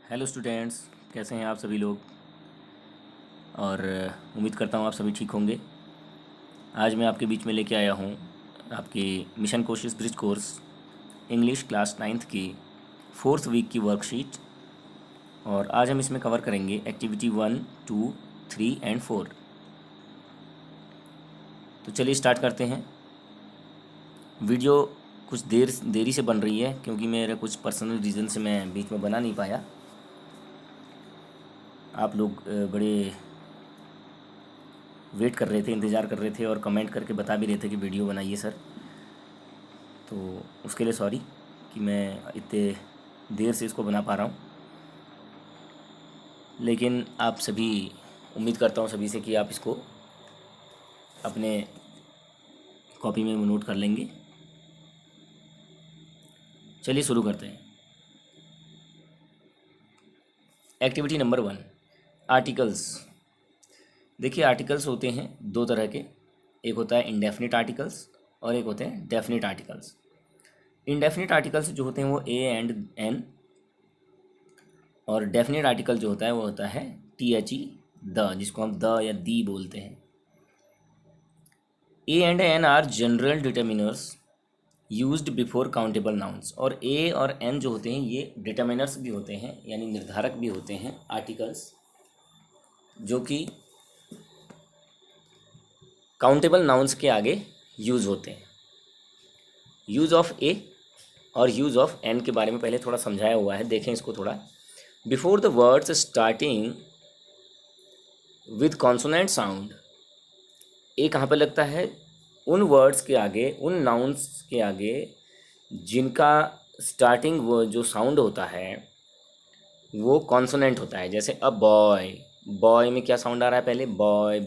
Hello students, कैसे हैं आप सभी लोग। और उम्मीद करता हूँ आप सभी ठीक होंगे। आज मैं आपके बीच में लेके आया हूँ आपकी मिशन कोशिश bridge course English class 9th की 4th वीक की वर्कशीट। और आज हम इसमें कवर करेंगे एक्टिविटी 1, 2, 3 एंड 4। तो चलिए स्टार्ट करते हैं। वीडियो कुछ देरी से बन रही है क्योंकि मेरे कुछ पर्सनल रीज़न से मैं बीच में बना नहीं पाया। आप लोग बड़े वेट कर रहे थे, इंतज़ार कर रहे थे और कमेंट करके बता भी रहे थे कि वीडियो बनाइए सर। तो उसके लिए सॉरी कि मैं इतने देर से इसको बना पा रहा हूँ। लेकिन आप सभी, उम्मीद करता हूँ सभी से कि आप इसको अपने कॉपी में नोट कर लेंगे। चलिए शुरू करते हैं। Activity number 1, articles. देखिए, आर्टिकल्स होते हैं दो तरह के। एक होता है इंडेफिनिट आर्टिकल्स और एक होते हैं डेफिनिट आर्टिकल्स। इंडेफिनिट आर्टिकल्स जो होते हैं वो ए एंड एन, और डेफिनेट आर्टिकल जो होता है वो होता है टी एच ई, द, जिसको हम द या दी बोलते हैं। A and an are general determiners used before countable nouns. और ए और एन जो होते हैं ये डिटर्मिनर्स भी होते हैं, यानी निर्धारक भी होते हैं आर्टिकल्स, जो कि काउंटेबल नाउन्स के आगे यूज़ होते हैं। यूज़ ऑफ ए और यूज़ ऑफ एन के बारे में पहले थोड़ा समझाया हुआ है, देखें इसको थोड़ा। Before the words starting with consonant sound, a कहाँ पर लगता है? उन वर्ड्स के आगे, उन नाउन्स के आगे जिनका स्टार्टिंग वो जो साउंड होता है वो कॉन्सोनेंट होता है। जैसे अ बॉय, बॉय में क्या साउंड आ रहा है? पहले बॉय,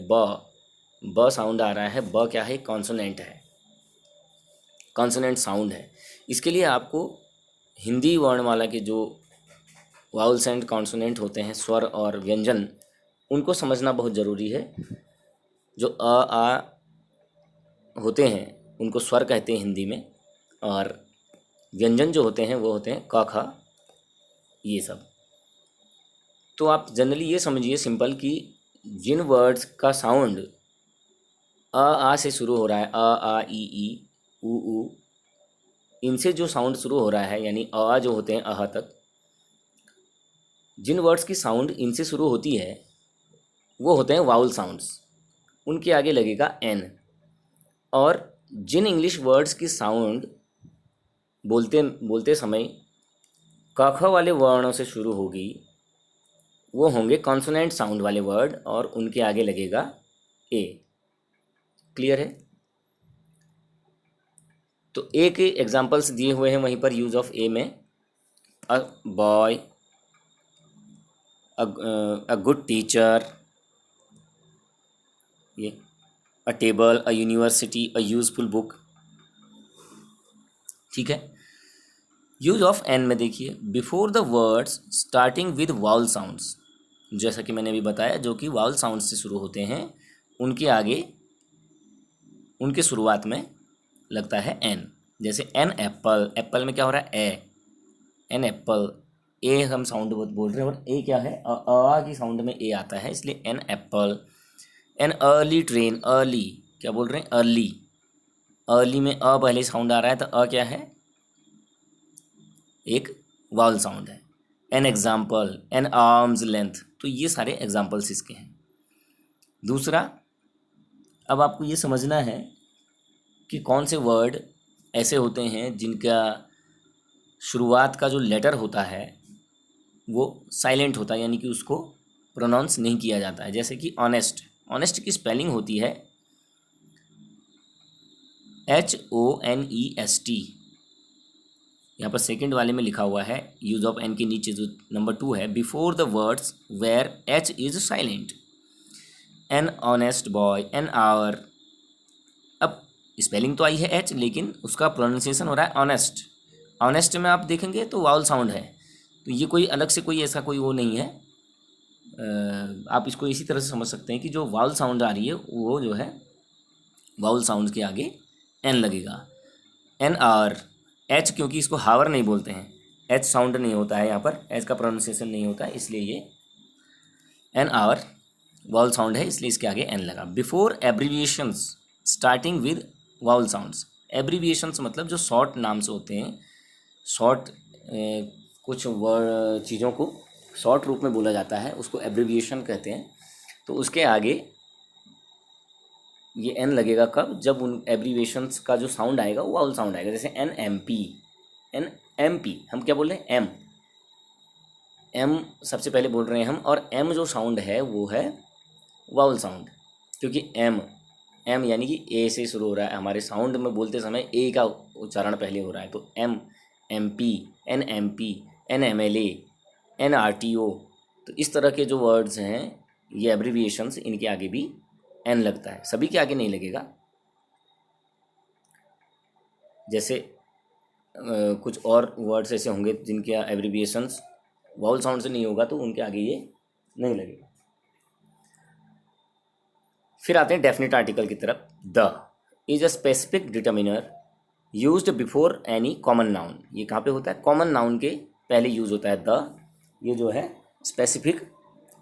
ब साउंड आ रहा है। ब क्या है? कॉन्सोनेंट है, कॉन्सोनेंट साउंड है। इसके लिए आपको हिंदी वर्णमाला के जो वाउल्स एंड कॉन्सोनेंट होते हैं, स्वर और व्यंजन, उनको समझना बहुत ज़रूरी है। जो आ होते हैं उनको स्वर कहते हैं हिंदी में, और व्यंजन जो होते हैं वो होते हैं क ख, ये सब। तो आप जनरली ये समझिए सिंपल कि जिन वर्ड्स का साउंड आ से शुरू हो रहा है, आ ई ऊ, इनसे जो साउंड शुरू हो रहा है, यानी अ जो होते हैं अह तक, जिन वर्ड्स की साउंड इनसे शुरू होती है वो होते हैं वाउल साउंड्स, उनके आगे लगेगा एन। और जिन इंग्लिश वर्ड्स की साउंड बोलते बोलते समय क ख वाले वर्णों से शुरू होगी वो होंगे कॉन्सोनेंट साउंड वाले वर्ड, और उनके आगे लगेगा ए। क्लियर है? तो ए के एग्जांपल्स दिए हुए हैं वहीं पर यूज़ ऑफ ए में। A boy, a good teacher, ये a table, a university, a useful book. ठीक है। यूज ऑफ एन में देखिए, before the words starting with vowel sounds, जैसा कि मैंने अभी बताया, जो कि वाउल साउंड से शुरू होते हैं उनके आगे, उनके शुरुआत में लगता है एन। जैसे एन एप्पल, एप्पल में क्या हो रहा है? ए, एन एप्पल, ए हम साउंड बोल रहे हैं और ए क्या है? अ की साउंड में ए आता है, इसलिए an apple. An early train, early क्या बोल रहे हैं? अर्ली, अर्ली में अ पहले साउंड आ रहा है, तो अ क्या है? एक वाउल साउंड है। An example, an arm's length, तो ये सारे एग्जाम्पल्स इसके हैं। दूसरा, अब आपको ये समझना है कि कौन से वर्ड ऐसे होते हैं जिनका शुरुआत का जो लेटर होता है वो साइलेंट होता है, यानी कि उसको प्रोनाउंस नहीं किया जाता है। जैसे कि ऑनेस्ट, ऑनेस्ट की स्पेलिंग होती है HONEST। यहाँ पर सेकंड वाले में लिखा हुआ है, यूज ऑफ एन के नीचे जो नंबर 2 है, before the words where H is silent. An honest boy, an hour. अब स्पेलिंग तो आई है एच, लेकिन उसका प्रोनाउंसिएशन हो रहा है ऑनेस्ट। ऑनेस्ट में आप देखेंगे तो वाउल साउंड है, तो ये कोई अलग से कोई ऐसा कोई वो नहीं है। आप इसको इसी तरह से समझ सकते हैं कि जो वाउल साउंड आ रही है वो जो है वाउल साउंड के आगे एन लगेगा। एन आर, एच क्योंकि इसको हावर नहीं बोलते हैं, एच साउंड नहीं होता है यहाँ पर, एच का प्रोनाउंसिएशन नहीं होता है, इसलिए ये एन आवर वाउल साउंड है, इसलिए इसके आगे एन लगा। Before abbreviations starting with vowel sounds. Abbreviations मतलब जो शॉर्ट नाम से होते हैं, शॉर्ट कुछ वर्ड चीज़ों को शॉर्ट रूप में बोला जाता है, उसको एब्रीविएशन कहते हैं। तो उसके आगे ये एन लगेगा कब, जब उन एब्रीविएशंस का जो साउंड आएगा वो वाउल साउंड आएगा। जैसे an M P, an M P हम क्या बोल रहे हैं, एम, एम सबसे पहले बोल रहे हैं हम, और एम जो साउंड है वो है वाउल साउंड, क्योंकि एम, एम यानी कि ए से शुरू हो रहा है, हमारे साउंड में बोलते समय ए का उच्चारण पहले हो रहा है। तो M M P, an M P, an M L A, an R T O, तो इस तरह के जो वर्ड्स हैं ये एब्रीविएशंस, इनके आगे भी एन लगता है, सभी के आगे नहीं लगेगा। जैसे कुछ और वर्ड्स ऐसे होंगे जिनके एब्रीविएशंस वाउल साउंड से नहीं होगा, तो उनके आगे ये नहीं लगेगा। फिर आते हैं डेफिनेट आर्टिकल की तरफ। The is a specific determiner used before any common noun. ये कहाँ पे होता है, कॉमन नाउन के पहले यूज होता है द, ये जो है स्पेसिफिक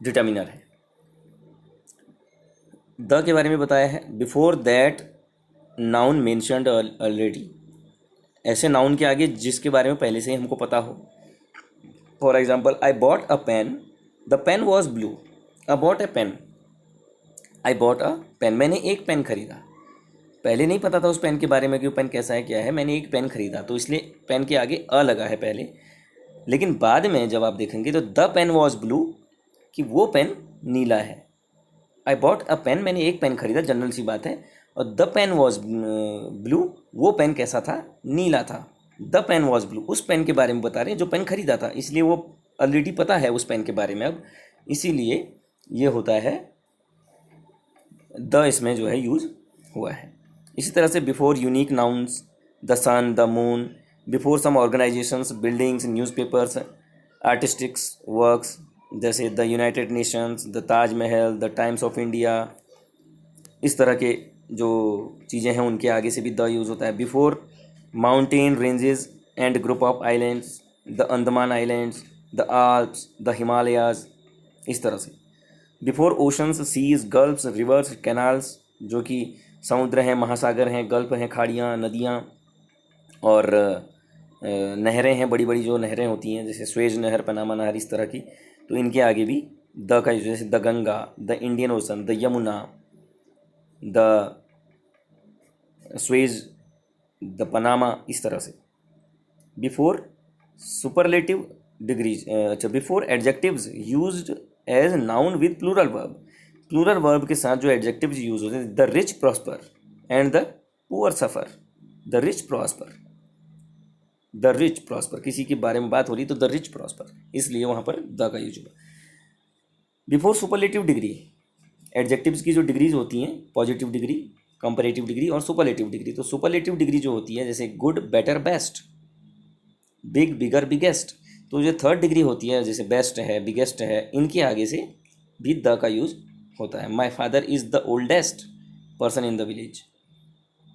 डिटर्मिनर है। द के बारे में बताया है, before that noun mentioned already, ऐसे नाउन के आगे जिसके बारे में पहले से ही हमको पता हो। For example, I bought a pen, the pen was blue. I bought a pen, I bought a pen, मैंने एक पेन खरीदा। पहले नहीं पता था उस पेन के बारे में कि वो पेन कैसा है क्या है, मैंने एक पेन खरीदा, तो इसलिए पेन के आगे अ लगा है पहले। लेकिन बाद में जब आप देखेंगे तो द पेन वॉज ब्लू, कि वो पेन नीला है। आई बॉट अ पेन, मैंने एक पेन खरीदा, जनरल सी बात है, और द पेन वॉज ब्लू, वो पेन कैसा था, नीला था। द पेन वॉज ब्लू, उस पेन के बारे में बता रहे हैं जो पेन खरीदा था, इसलिए वो ऑलरेडी पता है उस पेन के बारे में अब, इसीलिए ये होता है द, इसमें जो है यूज़ हुआ है। इसी तरह से before unique nouns, the sun, the moon, before some organisations, buildings, newspapers, artistics works, जैसे the United Nations, the Taj Mahal, the times of India, इस तरह के जो चीज़ें हैं उनके आगे से भी द यूज़ होता है। Before mountain ranges and group of islands, the Andaman islands, the Alps, the Himalayas, इस तरह से। Before oceans, seas, gulfs, rivers, canals, जो कि समुद्र हैं, महासागर हैं, गल्फ हैं, खाड़ियाँ, नदियाँ, और नहरें हैं, बड़ी बड़ी जो नहरें होती हैं जैसे स्वेज नहर, पनामा नहर, इस तरह की, तो इनके आगे भी द का यूज, जैसे the Ganga, the Indian ocean, the Yamuna, the Suez, the Panama, इस तरह से। बिफोर सुपरलेटिव डिग्रीज, अच्छा, before adjectives used as noun with plural verb, plural verb के साथ जो एडजेक्टिव्स यूज होते हैं, the rich prosper and the poor suffer. The rich prosper, the rich prosper, किसी के बारे में बात हो रही तो द रिच प्रॉस्पर, इसलिए वहाँ पर द का यूज हुआ। बिफोर सुपरलेटिव डिग्री, एडजेक्टिव्स की जो डिग्रीज होती हैं, पॉजिटिव डिग्री, कंपैरेटिव डिग्री और सुपरलेटिव डिग्री। तो सुपरलेटिव डिग्री जो होती है जैसे गुड, बेटर, बेस्ट, बिग, बिगर, बिगेस्ट, तो जो थर्ड डिग्री होती है जैसे बेस्ट है, बिगेस्ट है, इनके आगे से भी द का यूज होता है। My father is the oldest person in the village.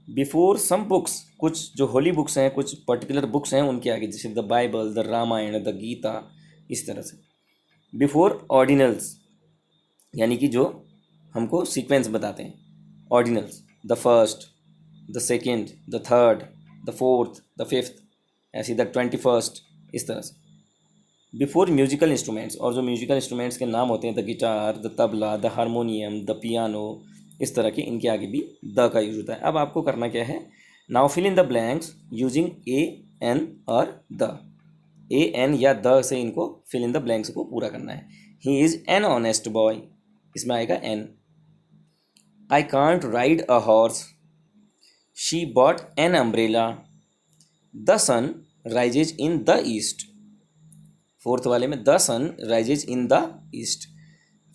Before some books, कुछ जो होली बुक्स हैं, कुछ पर्टिकुलर बुक्स हैं, उनके आगे जैसे the Bible, the Ramayan, the Gita, इस तरह से। बिफोर ऑर्डिनल्स, यानी कि जो हमको सीक्वेंस बताते हैं, ordinals, the first, the second, the third, the fourth, the fifth, ऐसी द 21st, इस तरह से। बिफोर म्यूजिकल इंस्ट्रूमेंट्स, और जो म्यूजिकल इंस्ट्रूमेंट्स के नाम होते हैं, the guitar, the tabla, the harmonium, the piano, इस तरह के, इनके आगे भी द का यूज होता है। अब आपको करना क्या है, now fill in the blanks using a, an और द। ए, एन या द से इनको फिल इन द ब्लैंक्स को पूरा करना है। He is an honest boy, इसमें आएगा an. I can't ride a horse, she bought an umbrella, the sun rises in the east. Fourth वाले में the sun rises in the east.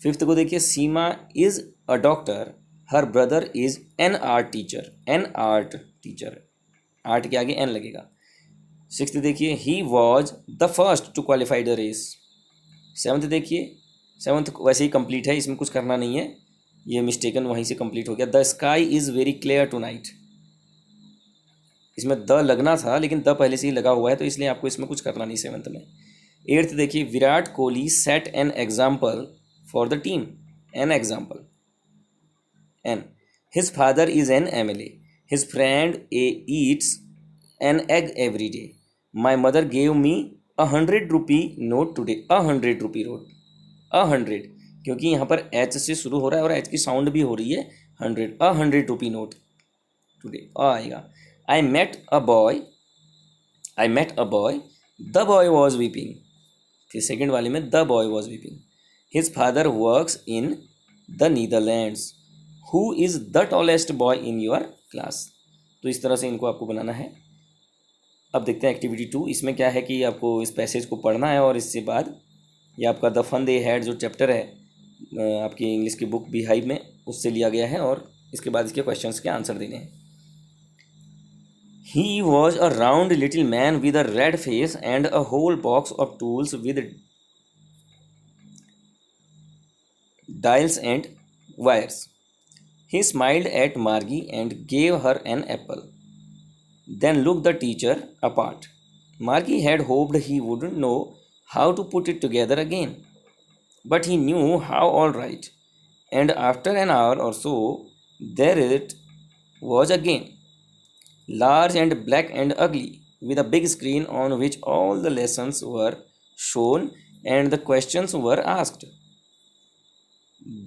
Fifth को देखिए, Seema is a doctor, her brother is an art teacher, an art teacher, art के आगे an लगेगा। Sixth देखिए, he was the first to qualify the race. Seventh देखिए, seventh वैसे ही complete है, इसमें कुछ करना नहीं है, ये मिस्टेकन वहीं से कंप्लीट हो गया। The sky is very clear tonight, इसमें द लगना था लेकिन द पहले से ही लगा हुआ है, तो इसलिए आपको इसमें कुछ करना नहीं सेवन्थ में। एट्थ देखिए, Virat Kohli set an example for the team. An example, an. His father is an MLA। His friend eats an egg every day. My mother gave me ₹100 note today. ₹100 note, 100, क्योंकि यहाँ पर एच से शुरू हो रहा है और एच की साउंड भी हो रही है 100। ₹100 नोट टुडे आएगा। I met a boy, I met a boy, the boy was weeping. फिर सेकेंड वाले में the boy was weeping. His father works in the Netherlands. Who is the tallest boy in your class. तो इस तरह से इनको आपको बनाना है। अब देखते हैं एक्टिविटी 2। इसमें क्या है कि आपको इस पैसेज को पढ़ना है और इससे बाद ये आपका द फन दे हैड जो चैप्टर है आपकी इंग्लिश की बुक बिहाइव में, उससे लिया गया है और इसके बाद इसके क्वेश्चंस के आंसर देने हैं। He was a round little man with a red face and a whole box of tools with dials and wires. He smiled at Margie and gave her an apple, then looked the teacher apart. Margie had hoped he wouldn't know how to put it together again, but he knew how all right. And after an hour or so, there it was again, large and black and ugly, with a big screen on which all the lessons were shown and the questions were asked.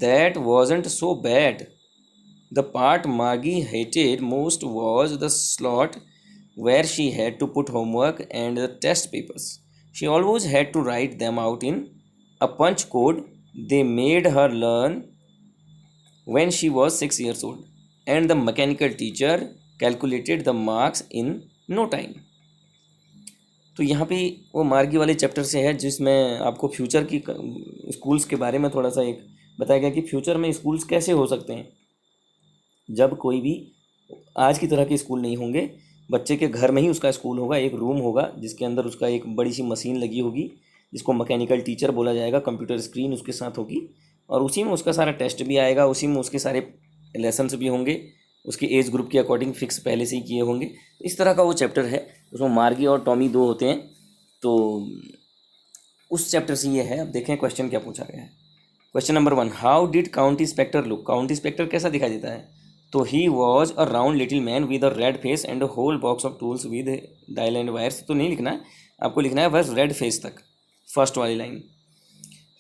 That wasn't so bad. The part Margie hated most was the slot where she had to put homework and the test papers. She always had to write them out in a punch code they made her learn when she was 6 years old, and the mechanical teacher calculated the marks in no time. तो यहाँ पे वो मार्गी वाले chapter से है जिसमें आपको फ्यूचर की स्कूल्स के बारे में थोड़ा सा एक बताया गया कि फ्यूचर में स्कूल्स कैसे हो सकते हैं जब कोई भी आज की तरह के स्कूल नहीं होंगे। बच्चे के घर में ही उसका स्कूल होगा, एक रूम होगा जिसके अंदर उसका एक बड़ी सी मशीन लगी होगी जिसको मैकेनिकल टीचर बोला जाएगा, कंप्यूटर स्क्रीन उसके साथ होगी और उसी में उसका सारा टेस्ट भी आएगा, उसी में उसके सारे लेसन्स भी होंगे, उसके एज ग्रुप के अकॉर्डिंग फिक्स पहले से ही किए होंगे। इस तरह का वो चैप्टर है, उसमें मार्गी और टॉमी दो होते हैं। तो उस चैप्टर से ये है। अब देखें क्वेश्चन क्या पूछा गया है। Question number 1, how did county inspector look. County inspector कैसा दिखाई देता है? तो he was a round little man with a red face and a whole box of tools with dial and wires. तो नहीं लिखना है, आपको लिखना है बस रेड फेस तक, फर्स्ट वाली लाइन।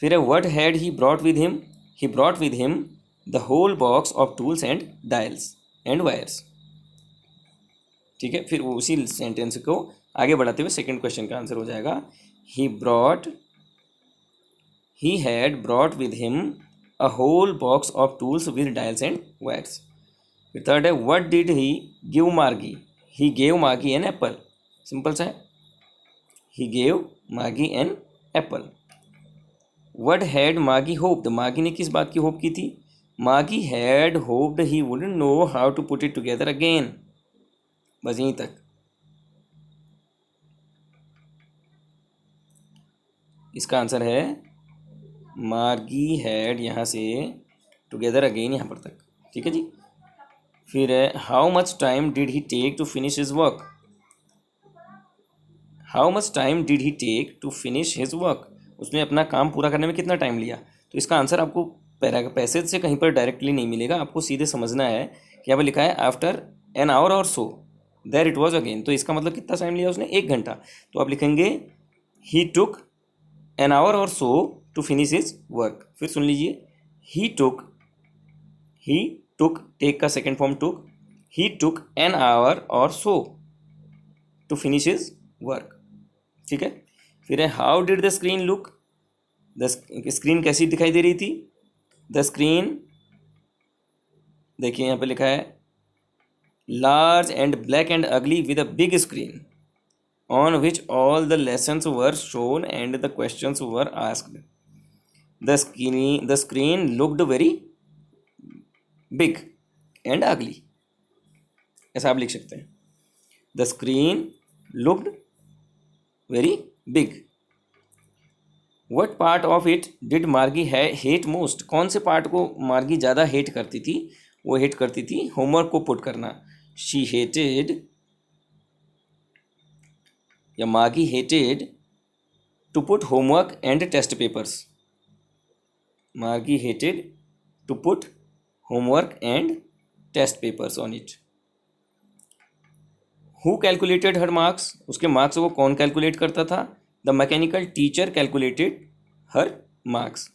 फिर है what had he brought with him. He brought with him the whole box of tools and dials and wires. ठीक है, फिर उसी सेंटेंस को आगे बढ़ाते हुए सेकंड क्वेश्चन का आंसर हो जाएगा he had brought with him a whole box of tools with dials and wires. फिर थर्ड है what did he give Margie. He gave Margie an apple. Simple सा है, he gave Margie an apple. What had Margie hoped. Margie ने किस बात की hope की थी? Margie had hoped he wouldn't know how to put it together again. बस यहीं तक। इसका आंसर है मार्गी हैड, यहाँ से टुगेदर अगेन यहाँ पर तक। ठीक है जी। फिर है how much time did he take to finish his work. How much time did he take to finish his work. उसने अपना काम पूरा करने में कितना टाइम लिया? तो इसका आंसर आपको पैसेज से कहीं पर डायरेक्टली नहीं मिलेगा, आपको सीधे समझना है कि यहाँ पर लिखा है आफ्टर एन आवर और so there it was again. तो इसका मतलब कितना टाइम लिया उसने? 1 घंटा। तो आप लिखेंगे ही टुक एन आवर और सो टू फिनिश हिज वर्क। फिर सुन लीजिए, ही टुक टेक का second form took, he took an hour और सो टू फिनिश हिज वर्क। ठीक है। फिर है how did the screen look. The screen कैसी दिखाई दे रही थी? द स्क्रीन देखिए यहाँ पे लिखा है लार्ज एंड ब्लैक एंड अगली with a big screen on which all the lessons were shown and the questions were asked. The screen looked very big and ugly. ऐसा आप लिख सकते हैं, the screen looked very big. What part of it did Margie hate most? कौन से part को मार्गी ज़्यादा हेट करती थी? वो हेट करती थी होमवर्क को पुट करना। She hated या Maggie hated to put homework and test papers. Maggie hated to put homework and test papers on it. Who calculated her marks, उसके मार्क्स को कौन कैलकुलेट करता था? The mechanical teacher calculated her marks.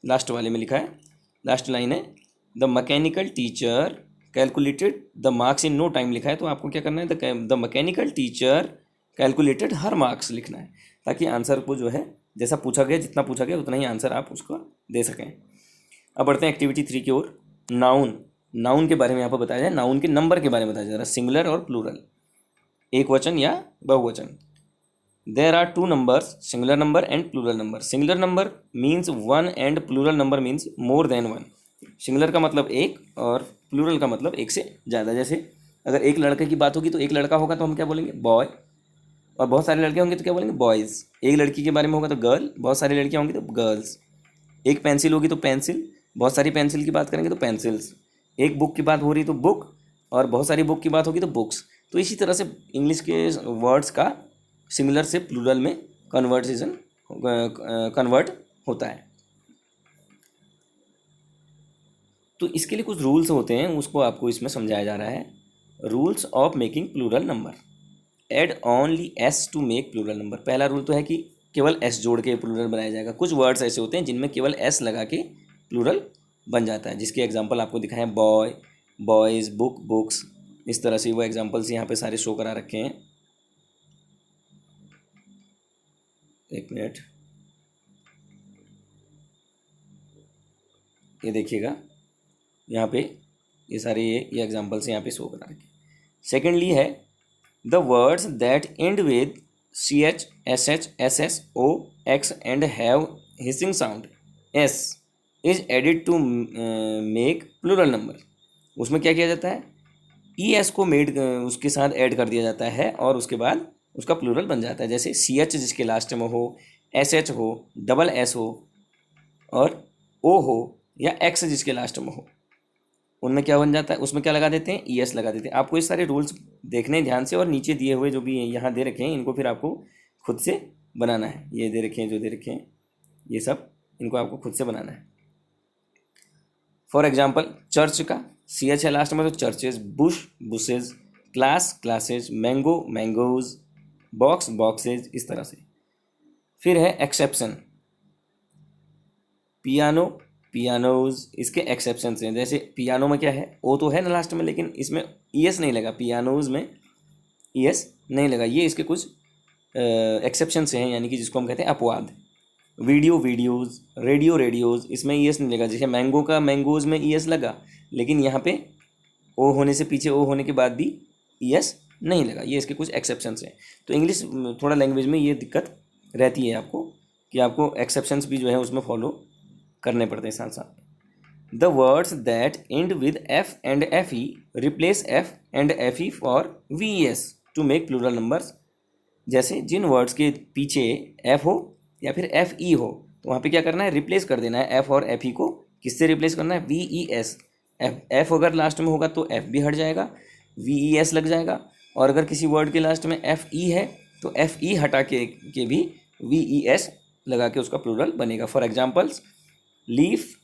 Last वाले में लिखा है, last line है, the mechanical teacher calculated the marks in no time लिखा है, तो आपको क्या करना है, the mechanical teacher calculated her marks लिखना है, ताकि आंसर को जो है जैसा पूछा गया, जितना पूछा गया उतना ही आंसर आप उसको दे सकें। अब बढ़ते हैं एक्टिविटी 3 की ओर। नाउन, नाउन के बारे में यहाँ पर बताया जाए, नाउन के नंबर के बारे में बताया जा रहा है, सिंगुलर और प्लूरल, एक वचन या बहुवचन। There are two numbers, singular number and plural number. Singular number means one and plural number means more than one. Singular का मतलब एक और प्लूरल का मतलब एक से ज़्यादा। जैसे अगर एक लड़के की बात होगी तो एक लड़का होगा तो हम क्या बोलेंगे, बॉय, और बहुत सारे लड़के होंगे तो क्या बोलेंगे, बॉयज़। एक लड़की के बारे में होगा तो गर्ल, बहुत सारी लड़कियाँ होंगी तो गर्ल्स। एक पेंसिल होगी तो पेंसिल, बहुत सारी पेंसिल की बात करेंगे तो पेंसिल्स। एक बुक की बात हो रही तो बुक, और बहुत सारी बुक की बात होगी तो बुक्स। तो इसी तरह से इंग्लिश के वर्ड्स का सिंगुलर से प्लूरल में कन्वर्ट होता है। तो इसके लिए कुछ रूल्स होते हैं, उसको आपको इसमें समझाया जा रहा है। Rules of making plural number. Add only S to make plural number. पहला रूल तो है कि केवल एस जोड़ के प्लूरल बनाया जाएगा। कुछ वर्ड्स ऐसे होते हैं जिनमें केवल एस लगा के प्लूरल बन जाता है, जिसके एग्जांपल आपको दिखाएं, बॉय, बॉयज़, बुक, बुक्स। इस तरह से वो एग्जांपल्स यहाँ पे सारे शो करा रखे हैं। एक मिनट, ये देखिएगा यहाँ पे, ये सारे ये एग्जांपल्स यहाँ पे शो करा रखे। सेकेंडली है the words that end with C H, S H, S S, O, X and have hissing sound, S is added to make plural number. उसमें क्या किया जाता है, ई एस को मेड उसके साथ ऐड कर दिया जाता है और उसके बाद उसका प्लूरल बन जाता है। जैसे सी एच जिसके लास्ट में हो, एस एच हो, डबल एस हो और ओ हो, या एक्स जिसके लास्ट में हो, उनमें क्या बन जाता है, उसमें क्या लगा देते हैं, ई एस लगा देते हैं। आपको ये सारे रूल्स देखने हैं ध्यान से, और नीचे दिए हुए जो भी यहाँ दे रखे हैं इनको फिर आपको खुद से बनाना है। ये दे रखे हैं, जो दे रखे हैं ये सब, इनको आपको खुद से बनाना है। फॉर एग्जाम्पल चर्च का सी एच है लास्ट में तो churches, Bush, bushes, class, classes, mango, mangoes, box, boxes, इस तरह से। फिर है एक्सेप्शन, पियानो, पियानोज, इसके एक्सेप्शंस हैं। जैसे पियानो में क्या है, ओ तो है ना लास्ट में, लेकिन इसमें ई एस नहीं लगा, पियानोज में ई एस नहीं लगा। ये इसके कुछ एक्सेप्शंस हैं, यानी कि जिसको हम कहते हैं अपवाद। वीडियो, वीडियोज़, रेडियो, रेडियोज़, इसमें ई एस नहीं लगा। जैसे मैंगो का मैंगोज़ में ई एस लगा, लेकिन यहाँ पे ओ होने से पीछे, ओ होने के बाद भी ई एस नहीं लगा। ये इसके कुछ एक्सेप्शंस हैं। तो इंग्लिश थोड़ा लैंग्वेज में ये दिक्कत रहती है आपको, कि आपको एक्सेप्शंस भी जो है उसमें फॉलो करने पड़ते हैं साथ साथ। The words that end with F and F E replace F and F E for V E S to make plural numbers. जैसे जिन वर्ड्स के पीछे एफ हो या फिर एफ ई हो, तो वहाँ पे क्या करना है, रिप्लेस कर देना है एफ और एफ ई को। किससे रिप्लेस करना है, वी ई एस। एफ अगर लास्ट में होगा तो एफ भी हट जाएगा, वी ई एस लग जाएगा। और अगर किसी वर्ड के लास्ट में एफ ई है तो एफ ई हटा के भी वी ई एस लगा के उसका प्लूरल बनेगा। For examples leaf,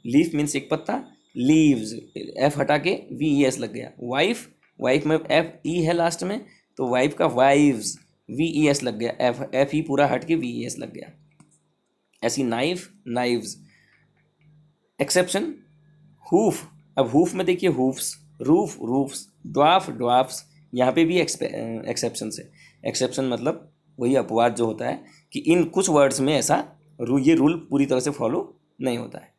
leaf means एक पत्ता, लीव्स, एफ हटा के वी ई एस लग गया। वाइफ, वाइफ में एफ ई है लास्ट में तो वाइफ का वाइव्स, वी ई एस लग गया, एफ ई पूरा हट के वी ई एस लग गया। ऐसी नाइफ, नाइव्स। एक्सेप्शन हूफ, अब हूफ में देखिए hoofs, roof, roofs, dwarf, dwarfs, यहाँ पे भी एक्सेप्शन है। एक्सेप्शन मतलब वही अपवाद जो होता है कि इन कुछ वर्ड्स में ऐसा ये रूल पूरी तरह से फॉलो नहीं होता है।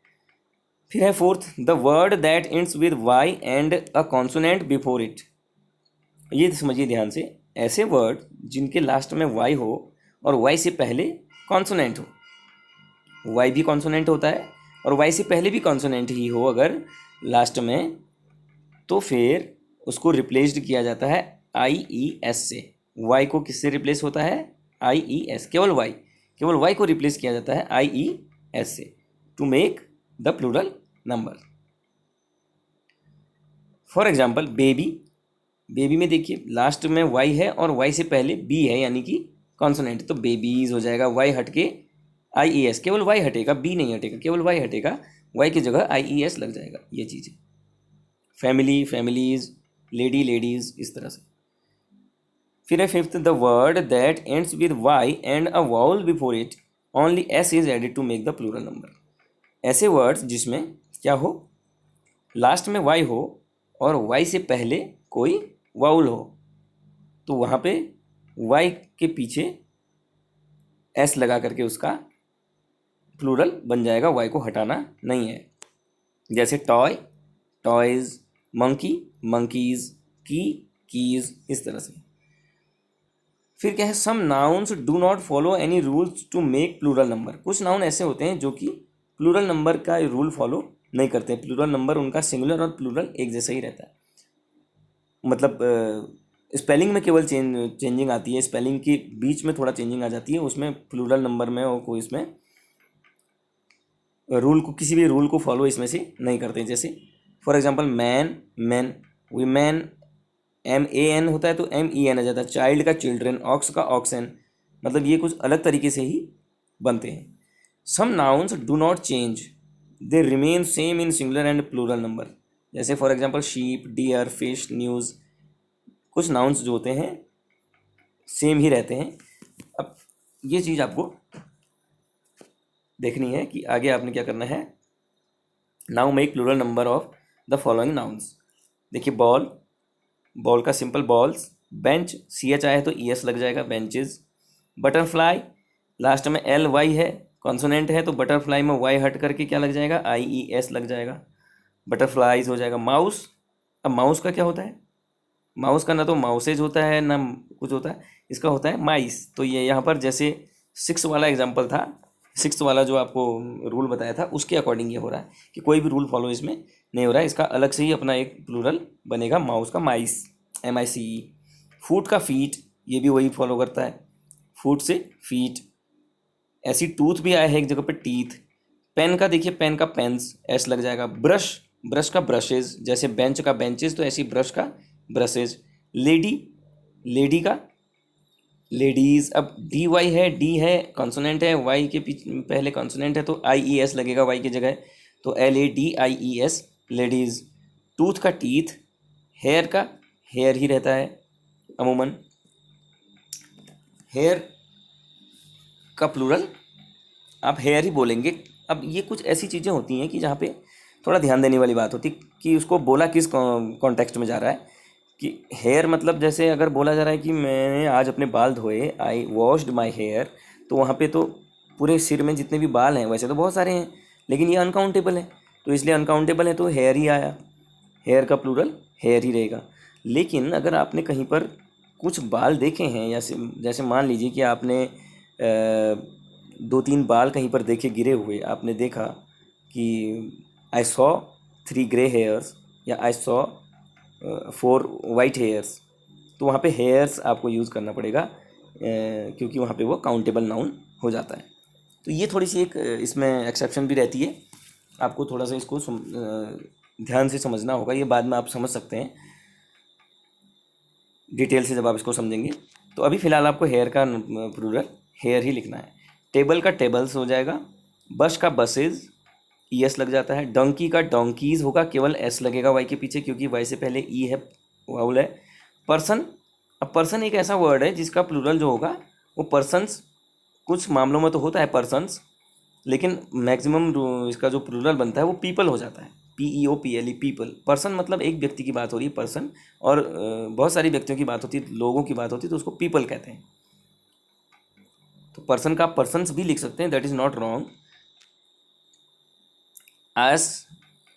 फिर है fourth, the word that ends with Y and a consonant before it. ये समझिए ध्यान से, ऐसे वर्ड जिनके लास्ट में वाई हो और वाई से पहले कॉन्सोनेंट हो। वाई भी कॉन्सोनेंट होता है और वाई से पहले भी कॉन्सोनेंट ही हो अगर लास्ट में, तो फिर उसको रिप्लेस्ड किया जाता है आई ई एस से। वाई को किससे रिप्लेस होता है, आई ई एस, केवल वाई, केवल वाई को रिप्लेस किया जाता है आई ई एस से to make the plural number. For example baby, baby में देखिए लास्ट में वाई है और वाई से पहले बी है, यानी कि कॉन्सोनेंट, तो बेबीज हो जाएगा, वाई हट के आई ई एस, केवल वाई हटेगा, बी नहीं हटेगा, केवल वाई हटेगा, वाई की जगह आई ई एस लग जाएगा, ये चीज़। फैमिली फैमिलीज, लेडी लेडीज, इस तरह से। फिर है fifth, the word that ends with Y and a vowel before it, only S is added to make the plural number. ऐसे वर्ड्स जिसमें क्या हो, लास्ट में वाई हो और वाई से पहले कोई वाउल हो, तो वहाँ पे वाई के पीछे एस लगा करके उसका प्लूरल बन जाएगा, वाई को हटाना नहीं है। जैसे toy, toys, monkey, monkeys, key, keys, इस तरह से। फिर क्या है, some nouns do not follow any rules to make plural number. कुछ नाउन ऐसे होते हैं जो कि प्लूरल नंबर का रूल फॉलो नहीं करते। प्लूरल नंबर उनका सिंगुलर और प्लूरल एक जैसा ही रहता है, मतलब स्पेलिंग में केवल चेंजिंग आती है, स्पेलिंग के बीच में थोड़ा चेंजिंग आ जाती है, उसमें प्लूरल नंबर में और कोई इसमें रूल को, किसी भी रूल को फॉलो इसमें से नहीं करते। जैसे for example man, man, women, MAN होता है तो MEN आ जाता है, चाइल्ड का चिल्ड्रेन, ऑक्स का ऑक्सन, मतलब ये कुछ अलग तरीके से ही बनते हैं। Some nouns do not change, they remain same in singular and plural number. जैसे for example sheep, deer, fish, news, कुछ नाउन्स जो होते हैं सेम ही रहते हैं। अब ये चीज़ आपको देखनी है कि आगे आपने क्या करना है। Now make plural number of the following nouns. देखिए बॉल, बॉल का सिंपल बॉल्स। बेंच, CH आए तो ES लग जाएगा, बेंचेज। बटरफ्लाई, लास्ट में LY है, कॉन्सोनेंट है, तो बटरफ्लाई में Y हट करके क्या लग जाएगा, IES लग जाएगा, बटरफ्लाइज हो जाएगा। माउस, अब माउस का क्या होता है, माउस का ना तो माउसेज होता है ना कुछ होता है, इसका होता है माइस। तो ये यहाँ पर जैसे 6 वाला एग्जाम्पल था, 6 वाला जो आपको रूल बताया था उसके अकॉर्डिंग ये हो रहा है कि कोई भी रूल फॉलो इसमें नहीं हो रहा है, इसका अलग से ही अपना एक प्लूरल बनेगा, माउस का माइस, MICE। फूट का फीट, ये भी वही फॉलो करता है, फूट से फीट। ऐसी टूथ भी आया है एक जगह पे, टीथ। पेन का देखिए, पेन का पेन्स, S लग जाएगा। ब्रश, ब्रश का ब्रशेज, जैसे बेंच का बेंचेज तो ऐसी ब्रश का ब्रशेज। लेडी, लेडी का लेडीज। अब DY है, D है, कॉन्सोनेंट है, Y के पहले कॉन्सोनेंट है तो IES लगेगा Y की जगह, तो LADIES, लेडीज। टूथ का टीथ, हेयर का हेयर ही रहता है अमूमन, हेयर का प्लूरल आप हेयर ही बोलेंगे। अब ये कुछ ऐसी चीज़ें होती हैं कि जहाँ पे थोड़ा ध्यान देने वाली बात होती है कि उसको बोला किस कॉन्टेक्स्ट में जा रहा है। कि हेयर मतलब जैसे अगर बोला जा रहा है कि मैंने आज अपने बाल धोए, आई वॉश्ड माई हेयर, तो वहाँ पे तो पूरे सिर में जितने भी बाल हैं वैसे तो बहुत सारे हैं, लेकिन ये अनकाउंटेबल है, तो इसलिए अनकाउंटेबल है तो हेयर ही आया, हेयर का प्लूरल हेयर ही रहेगा। लेकिन अगर आपने कहीं पर कुछ बाल देखे हैं, या जैसे मान लीजिए कि आपने 2-3 बाल कहीं पर देखे गिरे हुए, आपने देखा कि आई सॉ 3 ग्रे हेयर्स या आई सॉ 4 वाइट हेयर्स, तो वहाँ पे हेयर्स आपको यूज़ करना पड़ेगा, क्योंकि वहाँ पे वो काउंटेबल नाउन हो जाता है। तो ये थोड़ी सी एक इसमें एक्सेप्शन भी रहती है, आपको थोड़ा सा इसको ध्यान से समझना होगा, ये बाद में आप समझ सकते हैं डिटेल से जब आप इसको समझेंगे। तो अभी फ़िलहाल आपको हेयर का प्लूरल हेयर ही लिखना है। टेबल का टेबल्स हो जाएगा, बस का बसेज, ES लग जाता है। डोंकी का डोंकीज़ होगा, केवल S लगेगा Y के पीछे, क्योंकि Y से पहले E है, वाउल है। पर्सन, अब पर्सन एक ऐसा वर्ड है जिसका प्लूरल जो होगा वो पर्सन्स, कुछ मामलों में तो होता है पर्सन्स, लेकिन मैक्सिमम इसका जो प्लूरल बनता है वो पीपल हो जाता है, PEOPLE, पीपल। पर्सन मतलब एक व्यक्ति की बात हो रही है पर्सन, और बहुत सारी व्यक्तियों की बात होती है, लोगों की बात होती है, तो उसको पीपल कहते हैं। तो पर्सन का पर्सन्स भी लिख सकते हैं, that is not wrong.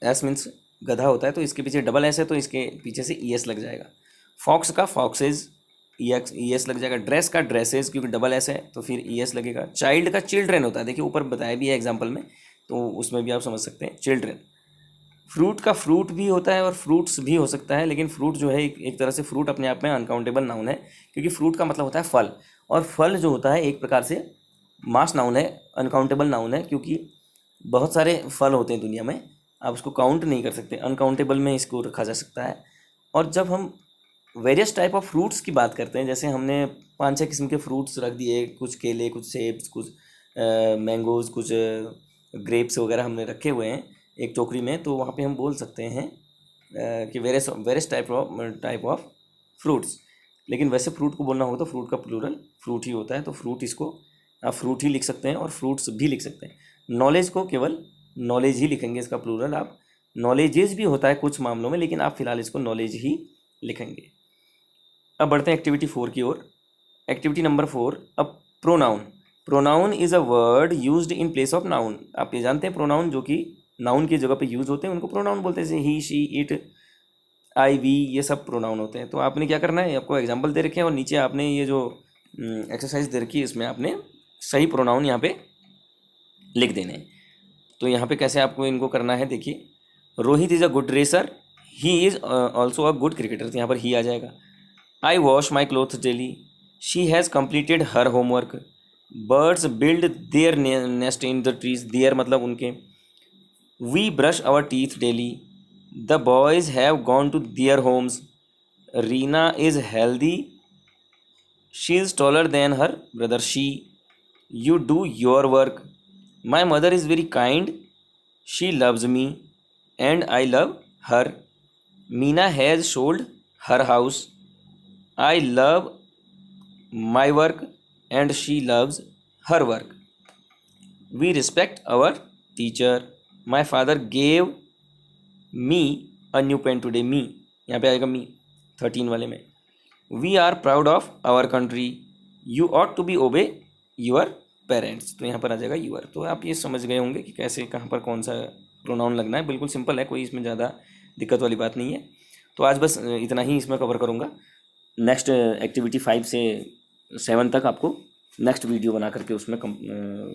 S means गधा होता है, तो इसके पीछे डबल S है तो इसके पीछे से ES लग जाएगा। फॉक्स का फॉक्सेज, ES लग जाएगा। ड्रेस का ड्रेसेज, क्योंकि डबल S है तो फिर ES लगेगा। चाइल्ड का चिल्ड्रेन होता है, देखिए ऊपर बताया भी है एग्जाम्पल में, तो उसमें भी आप समझ सकते हैं चिल्ड्रेन। फ्रूट का फ्रूट भी होता है और फ्रूट्स भी हो सकता है, लेकिन फ्रूट जो है एक तरह से फ्रूट अपने आप में अनकाउंटेबल नाउन है, क्योंकि फ्रूट का मतलब होता है फल, और फल जो होता है एक प्रकार से मास नाउन है, अनकाउंटेबल नाउन है, क्योंकि बहुत सारे फल होते हैं दुनिया में, आप उसको काउंट नहीं कर सकते, अनकाउंटेबल में इसको रखा जा सकता है। और जब हम वेरियस टाइप ऑफ फ्रूट्स की बात करते हैं, जैसे हमने 5-6 किस्म के फ्रूट्स रख दिए, कुछ केले, कुछ सेब्स, कुछ मैंगोज़, कुछ ग्रेप्स वगैरह हमने रखे हुए हैं एक टोकरी में, तो वहाँ पे हम बोल सकते हैं कि various various type of fruits. लेकिन वैसे फ्रूट को बोलना हो तो फ्रूट का प्लूरल फ्रूट ही होता है, तो फ्रूट इसको आप फ्रूट ही लिख सकते हैं और फ्रूट्स भी लिख सकते हैं। नॉलेज को केवल नॉलेज ही लिखेंगे, इसका प्लूरल आप नॉलेजेस भी होता है कुछ मामलों में, लेकिन आप फिलहाल इसको नॉलेज ही लिखेंगे। अब बढ़ते हैं एक्टिविटी 4 की ओर। एक्टिविटी नंबर 4, अब pronoun. Pronoun is a word used in place of noun. आप ये जानते हैं प्रोनाउन जो कि नाउन की जगह पे यूज़ होते हैं उनको प्रोनाउन बोलते हैं, जैसे ही, शी, इट, आई, वी, ये सब प्रोनाउन होते हैं। तो आपने क्या करना है, आपको एग्जांपल दे रखे हैं और नीचे आपने ये जो एक्सरसाइज दे रखी है इसमें आपने सही प्रोनाउन यहाँ पे लिख देने हैं। तो यहाँ पे कैसे आपको इनको करना है, देखिए, Rohit is a good racer, he is also a good cricketer, तो यहाँ पर ही आ जाएगा। I wash my clothes daily, she has completed her homework, birds build their nest in the trees, their मतलब उनके। We brush our teeth daily, the boys have gone to their homes, Reena is healthy, she is taller than her brother, she, you do your work, my mother is very kind, she loves me and I love her, Meena has sold her house, I love my work and she loves her work, we respect our teacher, my father gave me a new pen today, me यहाँ पे आएगा मी 13 वाले में। We are proud of our country, you ought to be obey your parents, तो यहाँ पर आ जाएगा your. तो आप ये समझ गए होंगे कि कैसे कहाँ पर कौन सा प्रोनाउन लगना है, बिल्कुल सिंपल है, कोई इसमें ज़्यादा दिक्कत वाली बात नहीं है। तो आज बस इतना ही इसमें कवर करूँगा। नेक्स्ट एक्टिविटी 5 से 7 तक आपको नेक्स्ट वीडियो बना करके उसमें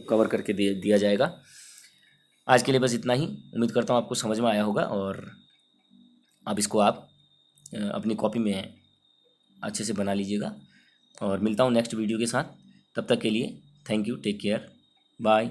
कवर करके दिया जाएगा। आज के लिए बस इतना ही। उम्मीद करता हूँ आपको समझ में आया होगा और अब इसको आप अपनी कॉपी में अच्छे से बना लीजिएगा। और मिलता हूँ नेक्स्ट वीडियो के साथ, तब तक के लिए thank you, take care, bye.